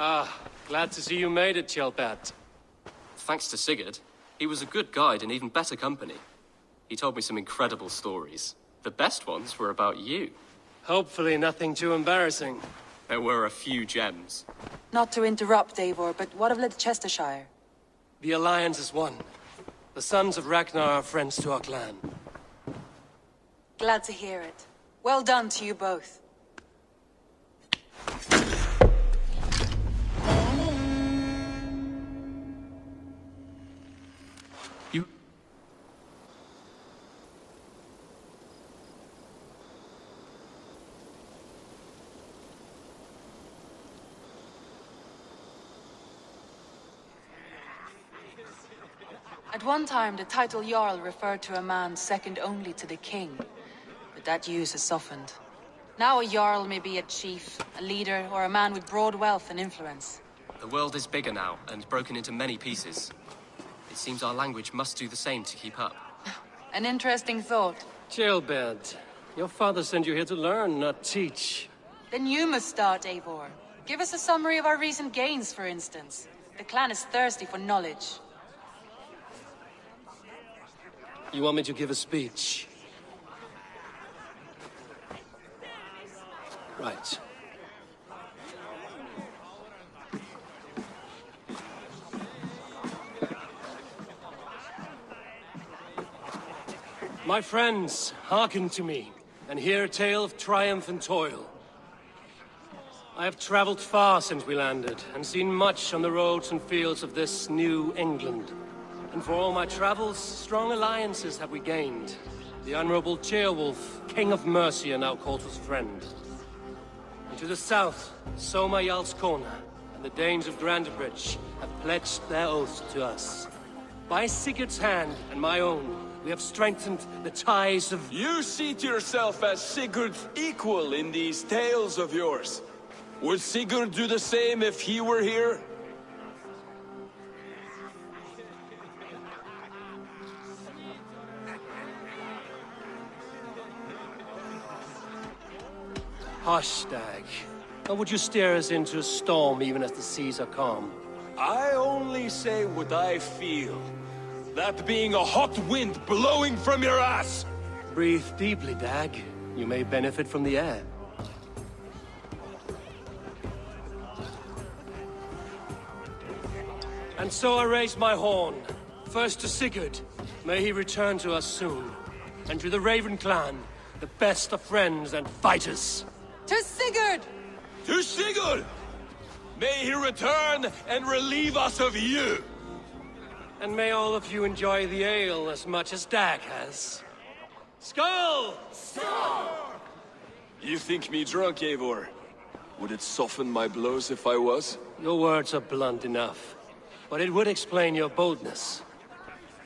Ah, glad to see you made it, Chelpat. Thanks to Sigurd, he was a good guide and even better company. He told me some incredible stories. The best ones were about you. Hopefully nothing too embarrassing. There were a few gems. Not to interrupt, Eivor, but what of Leicestershire? The Alliance is one. The sons of Ragnar are friends to our clan. Glad to hear it. Well done to you both. You... At one time, the title Jarl referred to a man second only to the king. But that use has softened. Now a Jarl may be a chief, a leader, or a man with broad wealth and influence. The world is bigger now, and broken into many pieces. It seems our language must do the same to keep up. An interesting thought. Chelpat, your father sent you here to learn, not teach. Then you must start, Eivor. Give us a summary of our recent gains, for instance. The clan is thirsty for knowledge. You want me to give a speech? Right. My friends, hearken to me, and hear a tale of triumph and toil. I have traveled far since we landed, and seen much on the roads and fields of this new England. And for all my travels, strong alliances have we gained. The Honorable Ceolwulf, King of Mercia, now calls us friend. And to the south, Soma Jarl's Corner, and the Danes of Grandebridge have pledged their oaths to us. By Sigurd's hand and my own, we have strengthened the ties of... You seat yourself as Sigurd's equal in these tales of yours. Would Sigurd do the same if he were here? Hush, Dag. Or would you steer us into a storm even as the seas are calm? I only say what I feel. That being a hot wind blowing from your ass! Breathe deeply, Dag. You may benefit from the air. And so I raise my horn. First to Sigurd. May he return to us soon. And to the Raven clan, the best of friends and fighters. To Sigurd! To Sigurd! May he return and relieve us of you! And may all of you enjoy the ale as much as Dag has. Skull! You think me drunk, Eivor? Would it soften my blows if I was? Your words are blunt enough, but it would explain your boldness.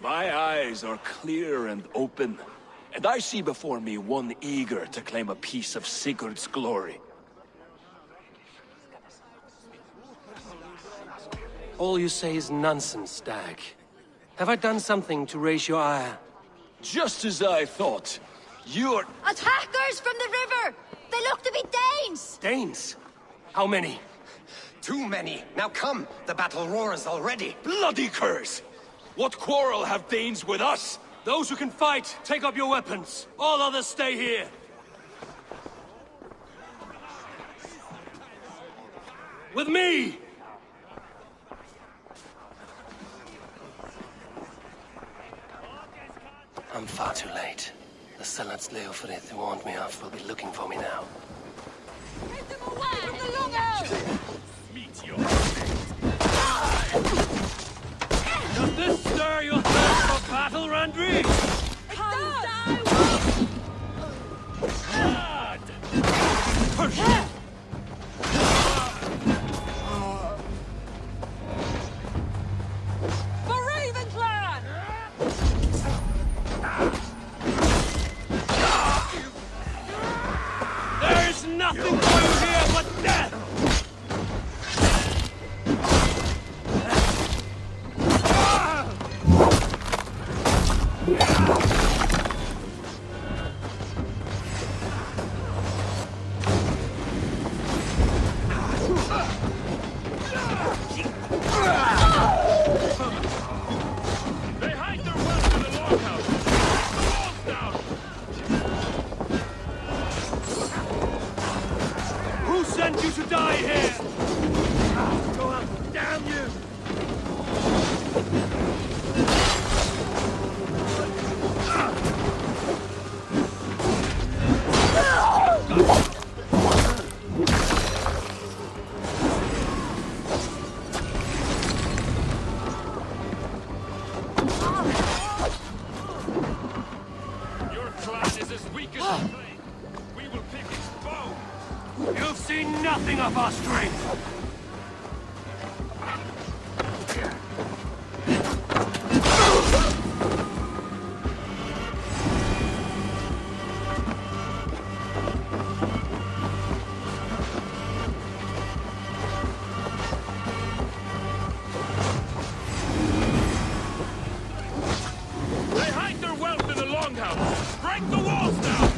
My eyes are clear and open, and I see before me one eager to claim a piece of Sigurd's glory. All you say is nonsense, Dag. Have I done something to raise your ire? Just as I thought. You're... Attackers from the river! They look to be Danes! Danes? How many? Too many. Now come, the battle roars already. Bloody curse! What quarrel have Danes with us? Those who can fight, take up your weapons. All others stay here. With me! I'm far too late. The Zealots Leofrid who warned me off will be looking for me now. Take them away from the longhouse! Meet your... Does this stir your thirst for battle, Randri? For Raven clan! There is nothing for you here but death! sent you to die here? Go out, damn you! Your clan is as weak as a clay. We will pick its bone. You've seen nothing of our strength! They hide their wealth in the longhouse. Break the walls down.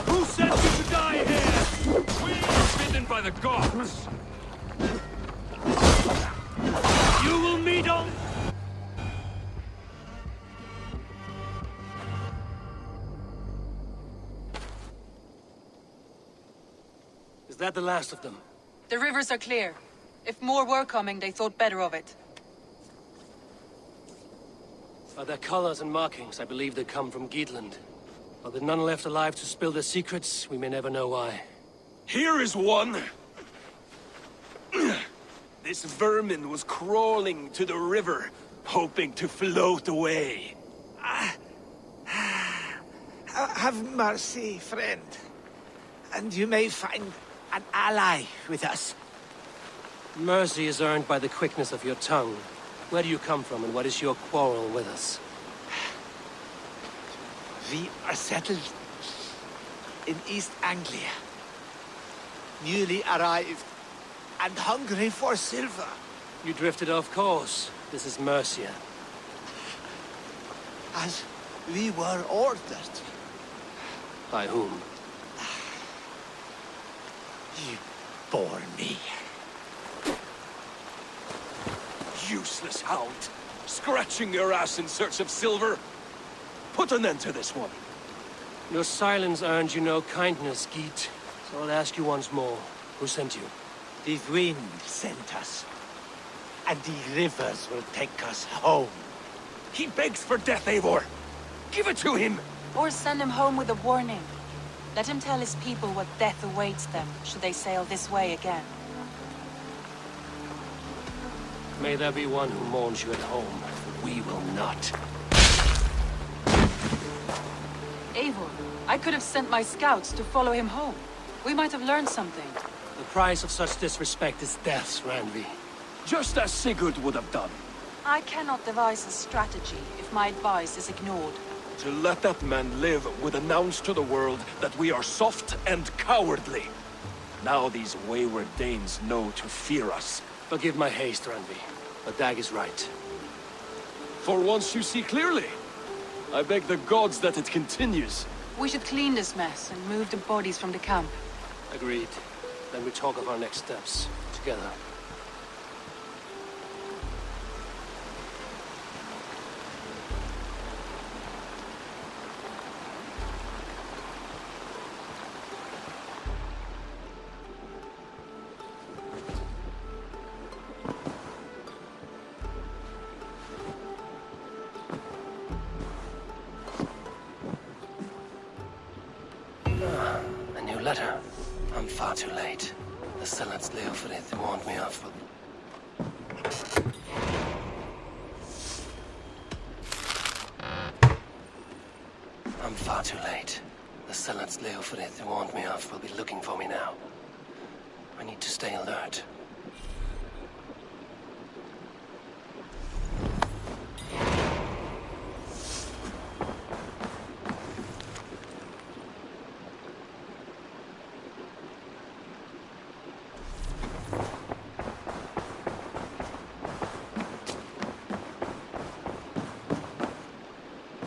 Who sent you to die here? We are bidden by the gods. You will meet on... Is that the last of them? The rivers are clear. If more were coming, they thought better of it. By their colors and markings, I believe they come from Geatland. But with none left alive to spill their secrets, we may never know why. Here is one! This vermin was crawling to the river, hoping to float away. Have mercy, friend. And you may find an ally with us. Mercy is earned by the quickness of your tongue. Where do you come from, and what is your quarrel with us? We are settled in East Anglia. Newly arrived and hungry for silver. You drifted off course. This is Mercia. As we were ordered. By whom? You bore me. Useless hound! Scratching your ass in search of silver! Put an end to this one! Your silence earned you no kindness, Geet. So I'll ask you once more. Who sent you? The wind sent us. And the rivers will take us home. He begs for death, Eivor! Give it to him! Or send him home with a warning. Let him tell his people what death awaits them, should they sail this way again. May there be one who mourns you at home. We will not. Eivor, I could have sent my scouts to follow him home. We might have learned something. The price of such disrespect is death, Randvi. Just as Sigurd would have done. I cannot devise a strategy if my advice is ignored. To let that man live would announce to the world that we are soft and cowardly. Now these wayward Danes know to fear us. Forgive my haste, Randvi, but Dag is right. For once you see clearly. I beg the gods that it continues. We should clean this mess and move the bodies from the camp. Agreed. Then we talk of our next steps, together. A new letter. I'm far too late. The Zealots Leofrid warned me off. I'm far too late. The Zealots Leofrid warned me off will be looking for me now. I need to stay alert.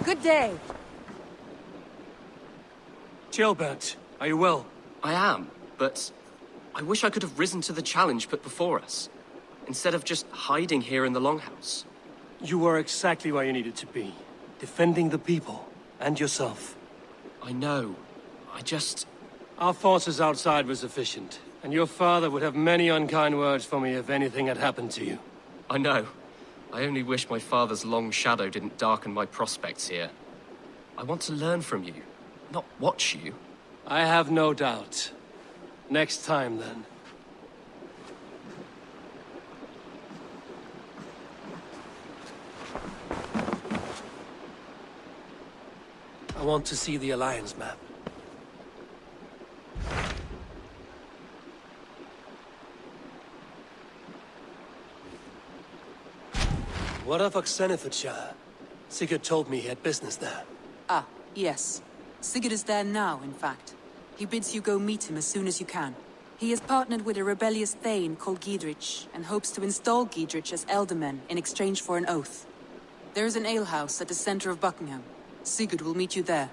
Good day. Gilbert, are you well? I am, but I wish I could have risen to the challenge put before us, instead of just hiding here in the Longhouse. You were exactly where you needed to be. Defending the people, and yourself. I know. I just... Our forces outside were sufficient, and your father would have many unkind words for me if anything had happened to you. I know. I only wish my father's long shadow didn't darken my prospects here. I want to learn from you, not watch you. I have no doubt. Next time, then. I want to see the Alliance map. What of Oxenfordshire? Sigurd told me he had business there. Ah, yes. Sigurd is there now, in fact. He bids you go meet him as soon as you can. He has partnered with a rebellious thane called Giedrich, and hopes to install Giedrich as Elderman in exchange for an oath. There is an alehouse at the center of Buckingham. Sigurd will meet you there.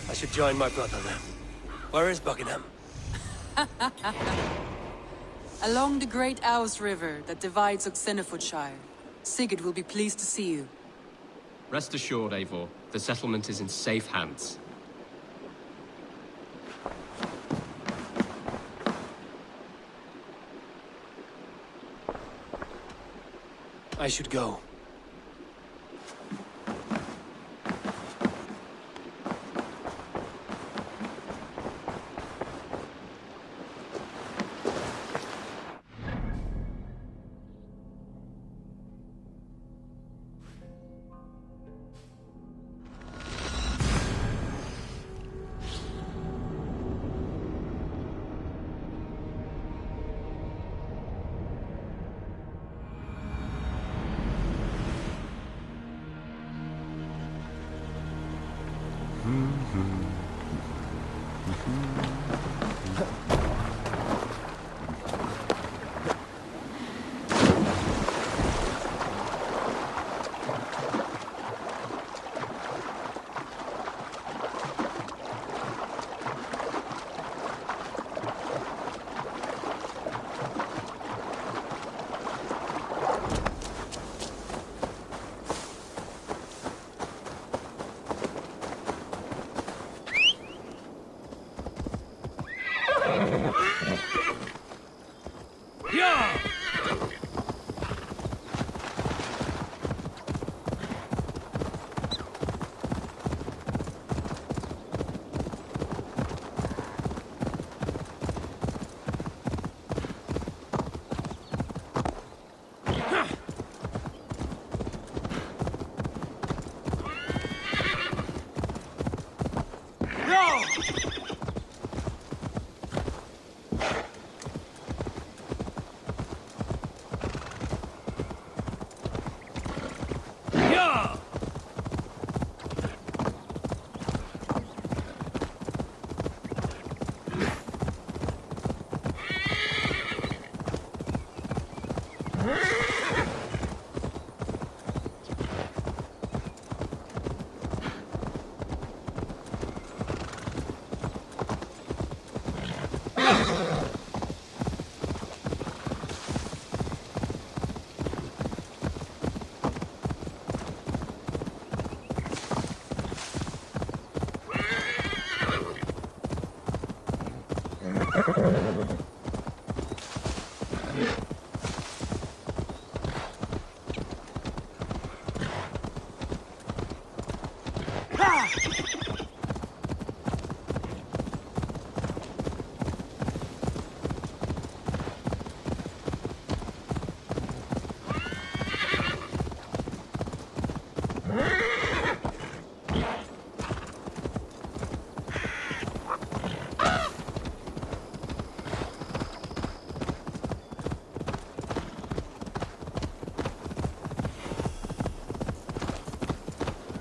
I should join my brother then. Where is Buckingham? Along the Great Ouse River that divides Oxenfordshire. Sigurd will be pleased to see you. Rest assured, Eivor, the settlement is in safe hands. I should go.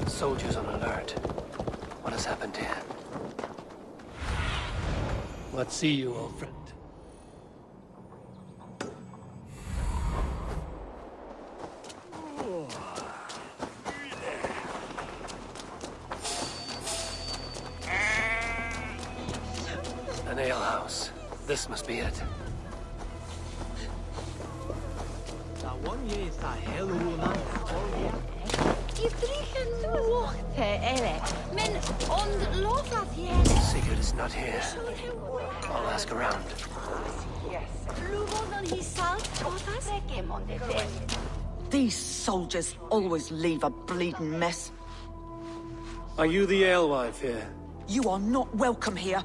Soldiers on alert. What has happened here? What see you, old friend? An alehouse. This must be it. Sigurd is not here. I'll ask around. These soldiers always leave a bleeding mess. Are you the alewife here? You are not welcome here.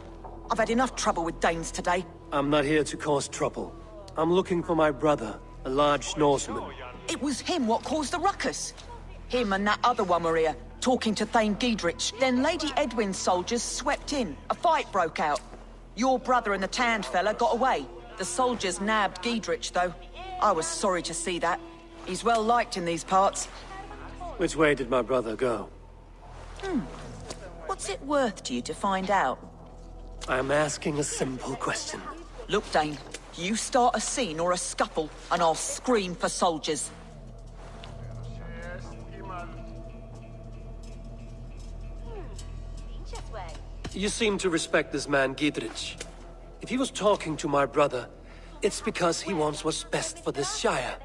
I've had enough trouble with Danes today. I'm not here to cause trouble. I'm looking for my brother, a large Norseman. It was him what caused the ruckus. Him and that other one were here, talking to Thane Giedrich. Then Lady Edwin's soldiers swept in. A fight broke out. Your brother and the tanned fella got away. The soldiers nabbed Giedrich, though. I was sorry to see that. He's well liked in these parts. Which way did my brother go? What's it worth to you to find out? I'm asking a simple question. Look, Dane, you start a scene or a scuffle, and I'll scream for soldiers. You seem to respect this man, Giedrich. If he was talking to my brother, it's because he wants what's best for this Shire.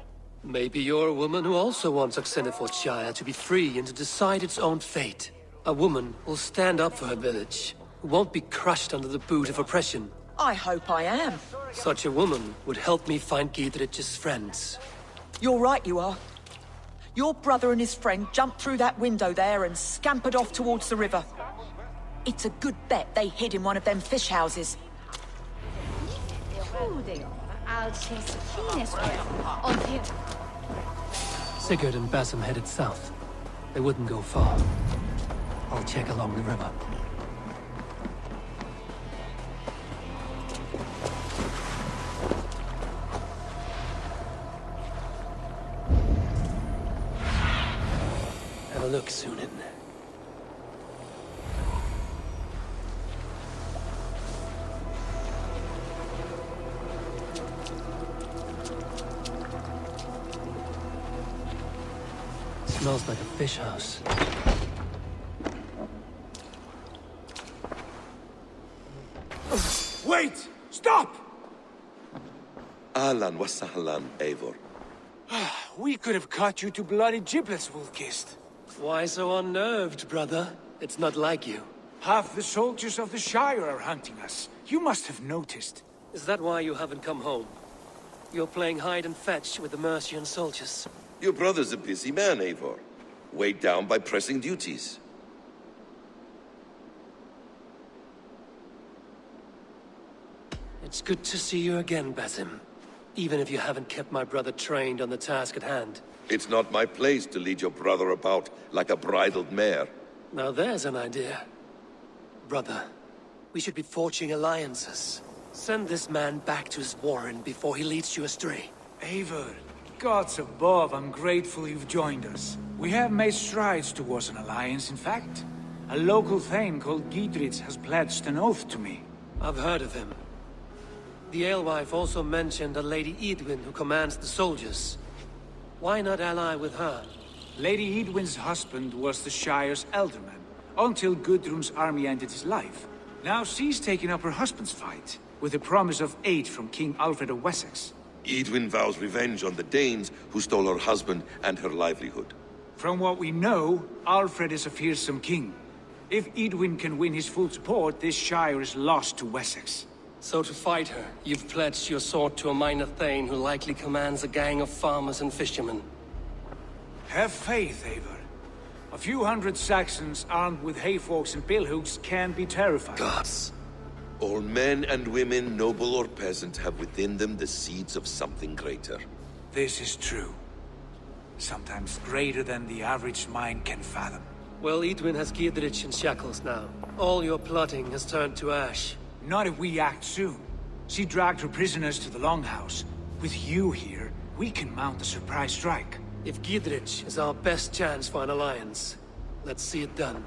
Maybe you're a woman who also wants Oxenford Shire to be free and to decide its own fate. A woman will stand up for her village, who won't be crushed under the boot of oppression. I hope I am. Such a woman would help me find Giedrich's friends. You're right, you are. Your brother and his friend jumped through that window there and scampered off towards the river. It's a good bet they hid in one of them fish houses. Sigurd and Basim headed south. They wouldn't go far. I'll check along the river. Have a look, Sunan. Smells like a fish house. Wait! Stop! Ahlan wa sahlan, Eivor. We could have cut you to bloody giblets, Wolf-Kissed. Why so unnerved, brother? It's not like you. Half the soldiers of the Shire are hunting us. You must have noticed. Is that why you haven't come home? You're playing hide and fetch with the Mercian soldiers. Your brother's a busy man, Eivor. Weighed down by pressing duties. It's good to see you again, Basim. Even if you haven't kept my brother trained on the task at hand. It's not my place to lead your brother about like a bridled mare. Now there's an idea. Brother, we should be forging alliances. Send this man back to his warren before he leads you astray. Eivor, gods above, I'm grateful you've joined us. We have made strides towards an alliance, in fact. A local thane called Giedrich has pledged an oath to me. I've heard of him. The alewife also mentioned a Lady Edwin who commands the soldiers. Why not ally with her? Lady Edwin's husband was the Shire's elderman, until Gudrun's army ended his life. Now she's taking up her husband's fight, with the promise of aid from King Alfred of Wessex. Edwin vows revenge on the Danes who stole her husband and her livelihood. From what we know, Alfred is a fearsome king. If Edwin can win his full support, this Shire is lost to Wessex. So to fight her, you've pledged your sword to a minor thane who likely commands a gang of farmers and fishermen. Have faith, Eivor. A few hundred Saxons armed with hayforks and billhooks can be terrifying. Gods. All men and women, noble or peasant, have within them the seeds of something greater. This is true. Sometimes greater than the average mind can fathom. Well, Edwin has Giedrich in shackles now. All your plotting has turned to ash. Not if we act soon. She dragged her prisoners to the Longhouse. With you here, we can mount a surprise strike. If Giedrich is our best chance for an alliance, let's see it done.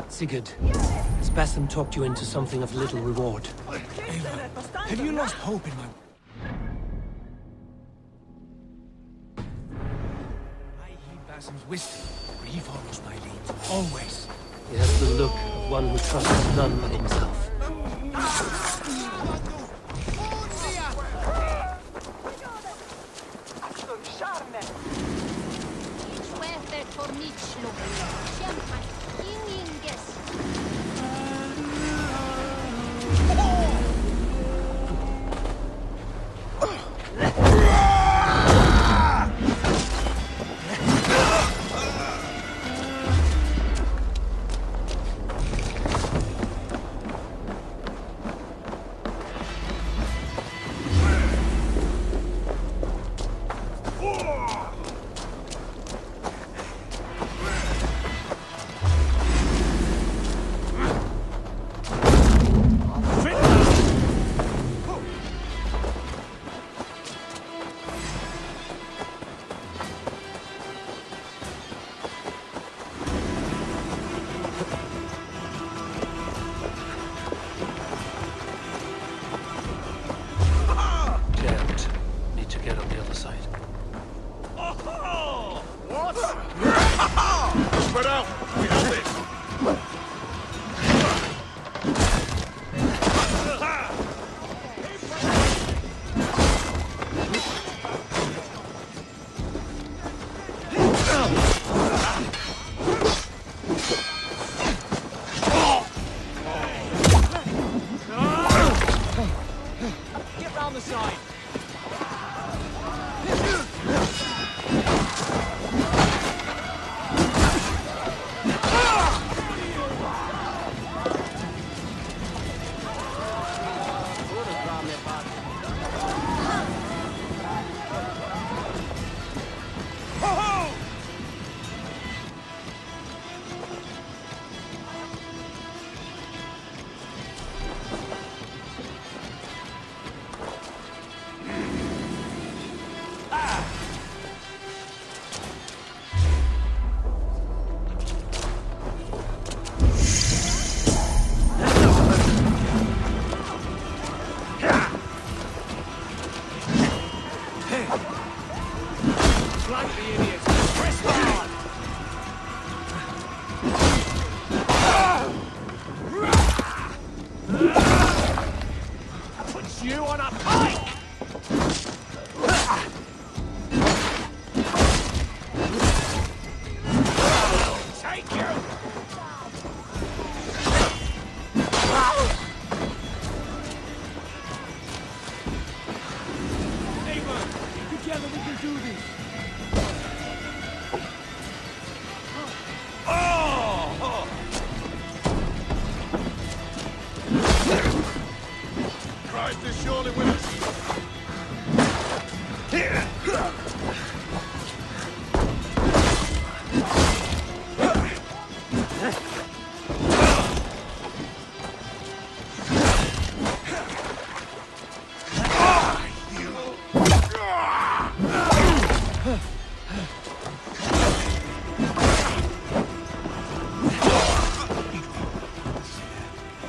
Sigurd, has Basim talked you into something of little reward? Have you lost hope in my... Assassin's wisdom, for he follows my lead, always. He has the look of one who trusts none but himself.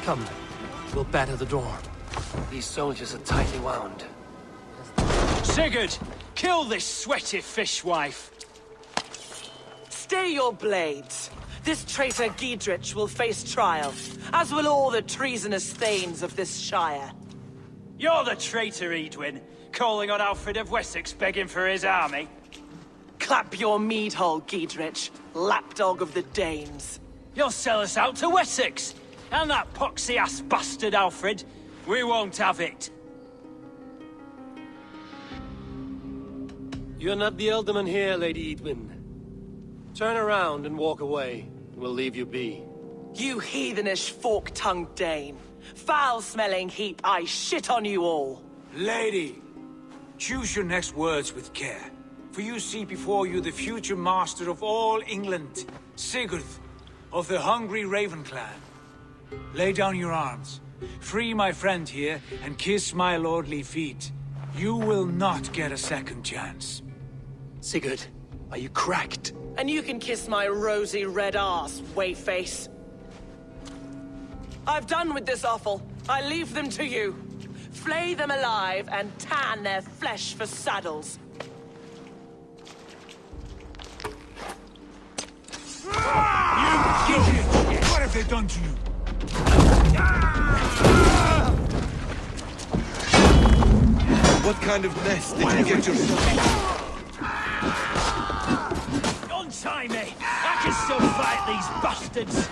Come, we'll batter the door. These soldiers are tightly wound. Sigurd! Kill this sweaty fishwife! Stay your blades. This traitor Giedrich will face trial, as will all the treasonous thanes of this shire. You're the traitor, Edwin, calling on Alfred of Wessex begging for his army. Clap your mead hole, Giedrich, lapdog of the Danes. You'll sell us out to Wessex! And that poxy-ass bastard Alfred, we won't have it. You're not the Elderman here, Lady Edwin. Turn around and walk away, and we'll leave you be. You heathenish fork-tongued Dane. Foul-smelling heap, I shit on you all. Lady, choose your next words with care. For you see before you the future master of all England, Sigurd, of the hungry Raven clan. Lay down your arms. Free my friend here, and kiss my lordly feet. You will not get a second chance. Sigurd, are you cracked? And you can kiss my rosy red arse, wayface. I've done with this offal. I leave them to you. Flay them alive and tan their flesh for saddles. What have they done to you? What kind of mess did you get yourself? Untie me! I can still fight these bastards!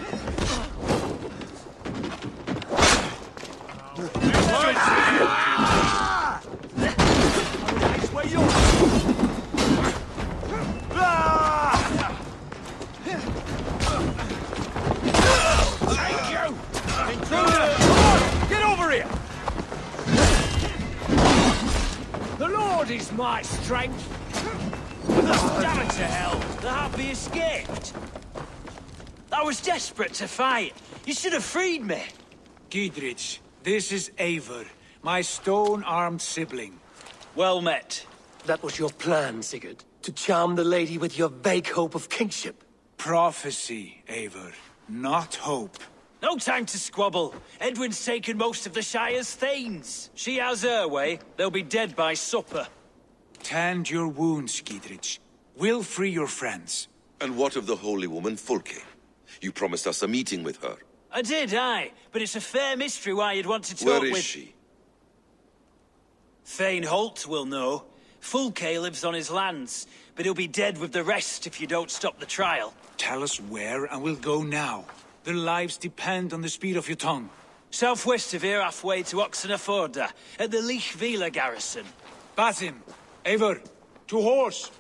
Where you? Thank you! Intruder! Get over here! The Lord is my strength! Damn it to hell! The happy escaped! I was desperate to fight. You should have freed me. Giedrich, this is Eivor, my stone-armed sibling. Well met. That was your plan, Sigurd. To charm the lady with your vague hope of kingship. Prophecy, Eivor, not hope. No time to squabble. Edwin's taken most of the Shire's thanes. She has her way. They'll be dead by supper. Tend your wounds, Giedrich. We'll free your friends. And what of the holy woman Fulke? You promised us a meeting with her. I did, aye. But it's a fair mystery why you'd want to talk Where with... is she? Thane Holt will know. Fulke lives on his lands, but he'll be dead with the rest if you don't stop the trial. Tell us where, and we'll go now. Their lives depend on the speed of your tongue. Southwest of here, halfway to Oxenaforda, at the Lichvila garrison. Basim, Eivor, to horse!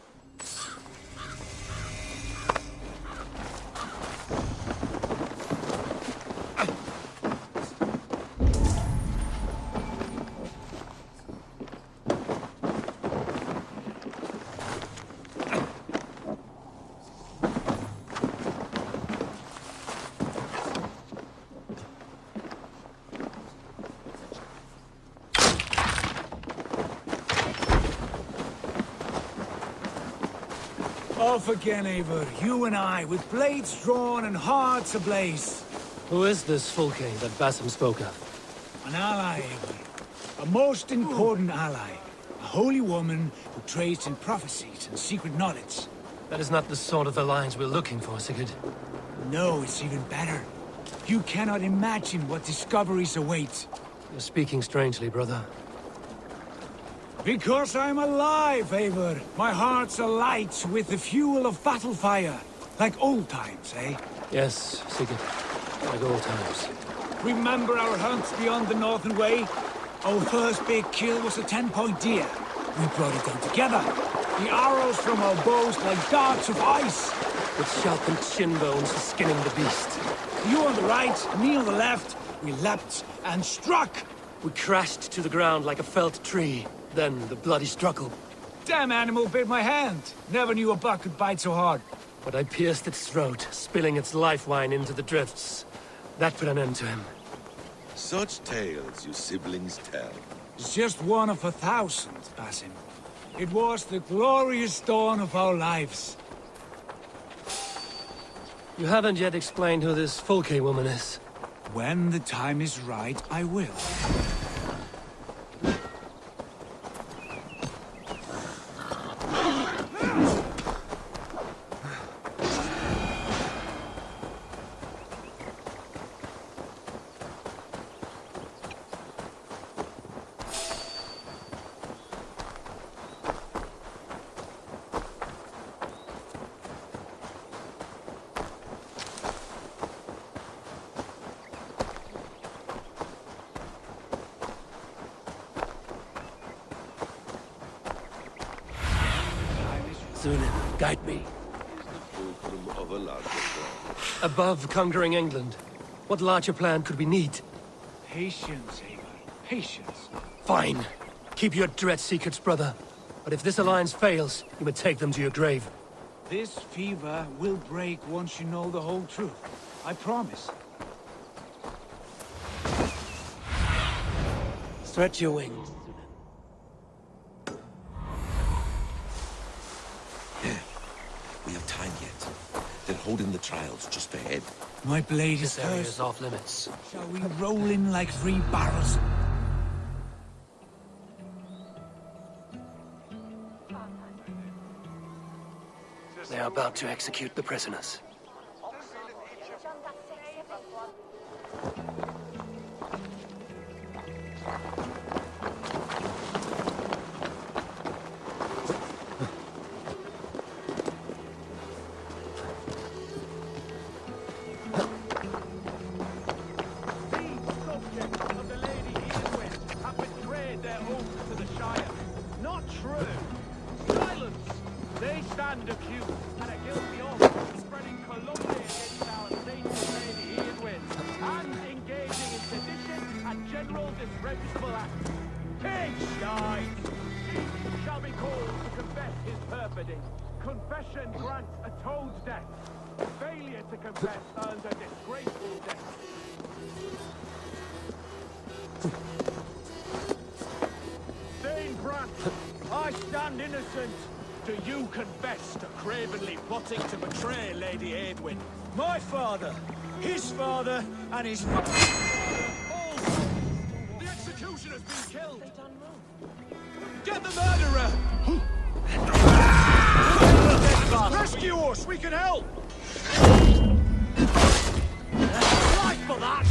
Off again, Eivor. You and I, with blades drawn and hearts ablaze. Who is this Fulke that Basim spoke of? An ally, Eivor. A most important ally. A holy woman who trades in prophecies and secret knowledge. That is not the sort of alliance we're looking for, Sigurd. No, it's even better. You cannot imagine what discoveries await. You're speaking strangely, brother. Because I'm alive, Eivor. My heart's alight with the fuel of battle fire. Like old times, eh? Yes, Sigurd. Like old times. Remember our hunts beyond the Northern Way? Our first big kill was a 10-point deer. We brought it down together. The arrows from our bows like darts of ice. With sharpened shin bones skinning the beast. You on the right, me on the left. We leapt and struck. We crashed to the ground like a felled tree. Then the bloody struggle. Damn animal bit my hand. Never knew a buck could bite so hard. But I pierced its throat, spilling its life wine into the drifts. That put an end to him. Such tales you siblings tell. It's just one of 1,000, Basim. It was the glorious dawn of our lives. You haven't yet explained who this Fulke woman is. When the time is right, I will. Sunan, guide me. The fulcrum of a larger plan. Above conquering England, what larger plan could we need? Patience, Eivor. Patience. Fine. Keep your dread secrets, brother. But if this alliance fails, you may take them to your grave. This fever will break once you know the whole truth. I promise. Stretch your wings. We have time yet. They're holding the trials just ahead. My blade is This area cursed. is off limits. Shall we roll in like 3 barrels? They are about to execute the prisoners. Subjects of the Lady Eowyn have betrayed their oath to the Shire. Not true. Silence! They stand accused and are guilty of spreading calumny against our saintly Lady Eowyn and engaging in sedition and general disreputable acts. Pigs shite! Each shall be called to confess his perfidy. Confession grants a toad's death. Failure to confess earns a disgraceful death. Thane Brant, I stand innocent. Do you confess to cravenly plotting to betray Lady Eowyn? My father, his father, and his father. All The executioner's been killed! get the murderer! Rescue us! We can help! Life for that!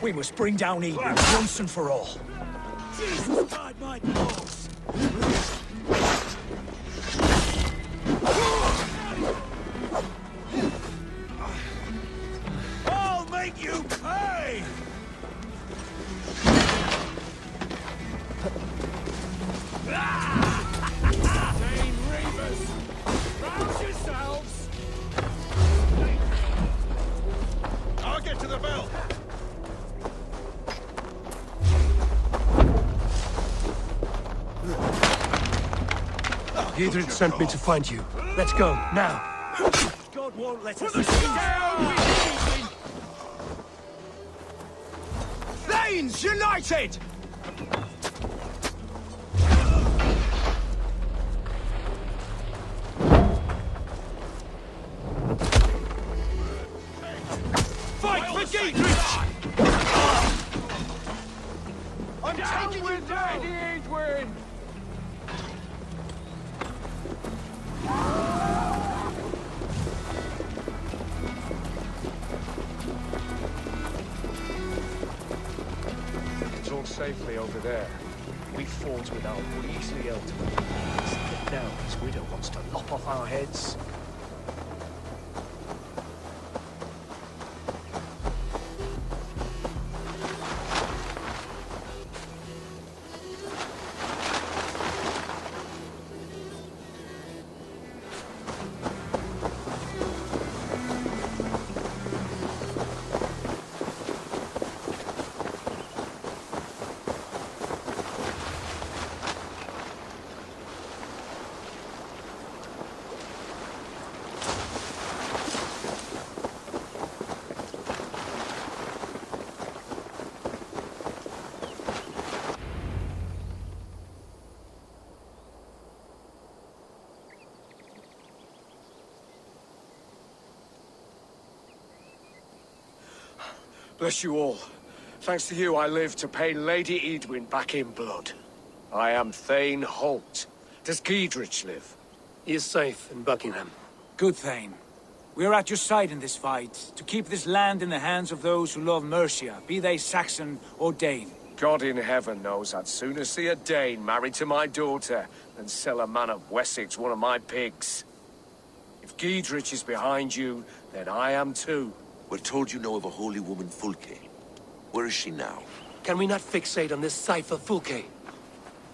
We must bring down Eden once and for all. Jesus, guide my balls! I'll make you pay! Dane Reavers! Rouse yourselves! I'll get to the bell. Gidrid sent me to find you. Let's go, now. God won't let For us the down with Eowyn! Thanes united! Fight for Giedrich! I'm taking you down! Lady Eowyn! It's all safely over there. We fought with our Weasley ultimate. Now his widow wants to lop off our heads. Bless you all. Thanks to you, I live to pay Lady Eowyn back in blood. I am Thane Holt. Does Giedrich live? He is safe in Buckingham. Good, Thane. We are at your side in this fight, to keep this land in the hands of those who love Mercia, be they Saxon or Dane. God in heaven knows I'd sooner see a Dane married to my daughter than sell a man of Wessex one of my pigs. If Giedrich is behind you, then I am too. We're told you know of a holy woman, Fulke. Where is she now? Can we not fixate on this cipher, Fulke?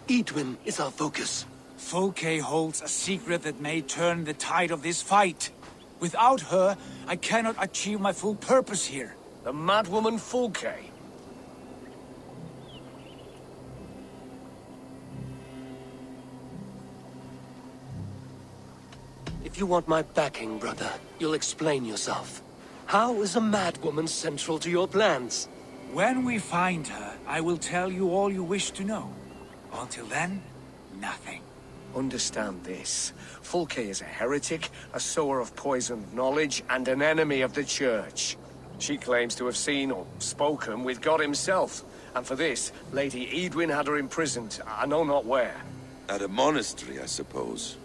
Eowyn is our focus. Fulke holds a secret that may turn the tide of this fight. Without her, I cannot achieve my full purpose here. The madwoman Fulke? If you want my backing, brother, you'll explain yourself. How is a madwoman central to your plans? When we find her, I will tell you all you wish to know. Until then, nothing. Understand this. Fulke is a heretic, a sower of poisoned knowledge, and an enemy of the Church. She claims to have seen or spoken with God himself. And for this, Lady Edwin had her imprisoned, I know not where. At a monastery, I suppose.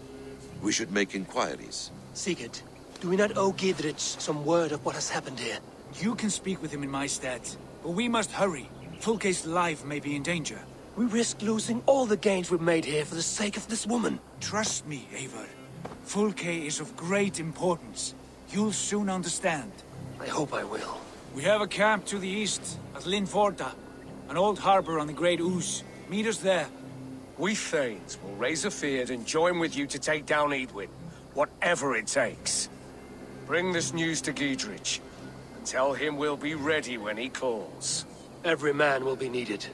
We should make inquiries. Sigurd, do we not owe Gidrich some word of what has happened here? You can speak with him in my stead, but we must hurry. Fulke's life may be in danger. We risk losing all the gains we've made here for the sake of this woman. Trust me, Eivor. Fulke is of great importance. You'll soon understand. I hope I will. We have a camp to the east, at Linforda. An old harbor on the Great Ouse. Meet us there. We Thanes will raise a feard and join with you to take down Edwin, whatever it takes. Bring this news to Gidrich, and tell him we'll be ready when he calls. Every man will be needed.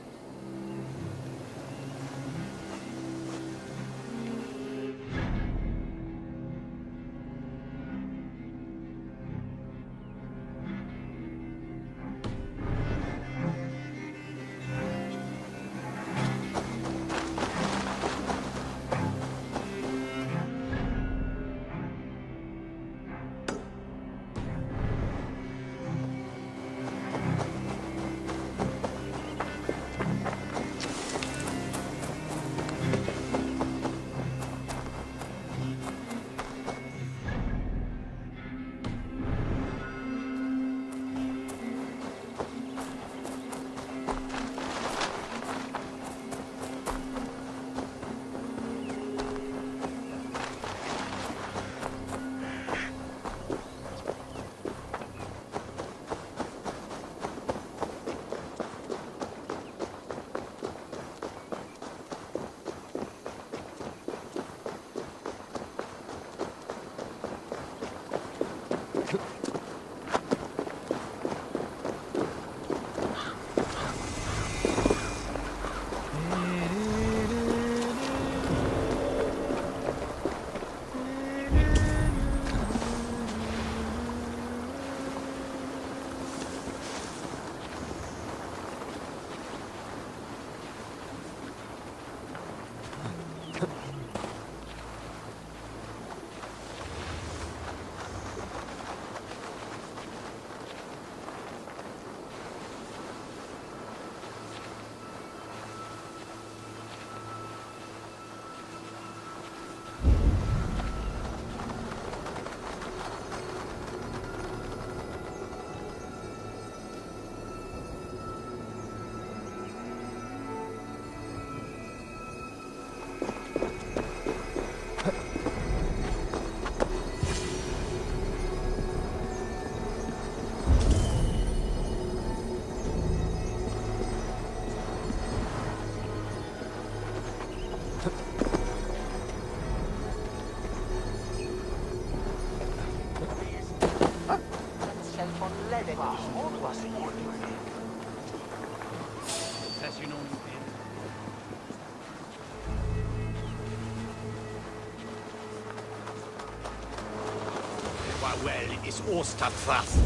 Well, is Ostertrath.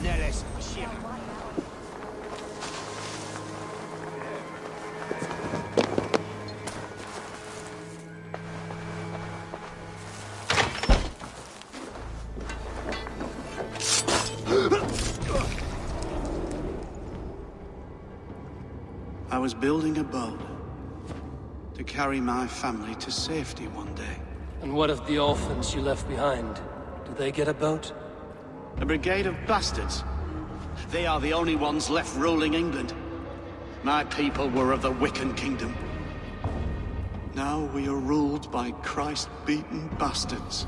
Neles Shira. I was building a boat to carry my family to safety one day. And what of the orphans you left behind? Do they get a boat? A brigade of bastards. They are the only ones left ruling England. My people were of the Wiccan kingdom. Now we are ruled by Christ-beaten bastards.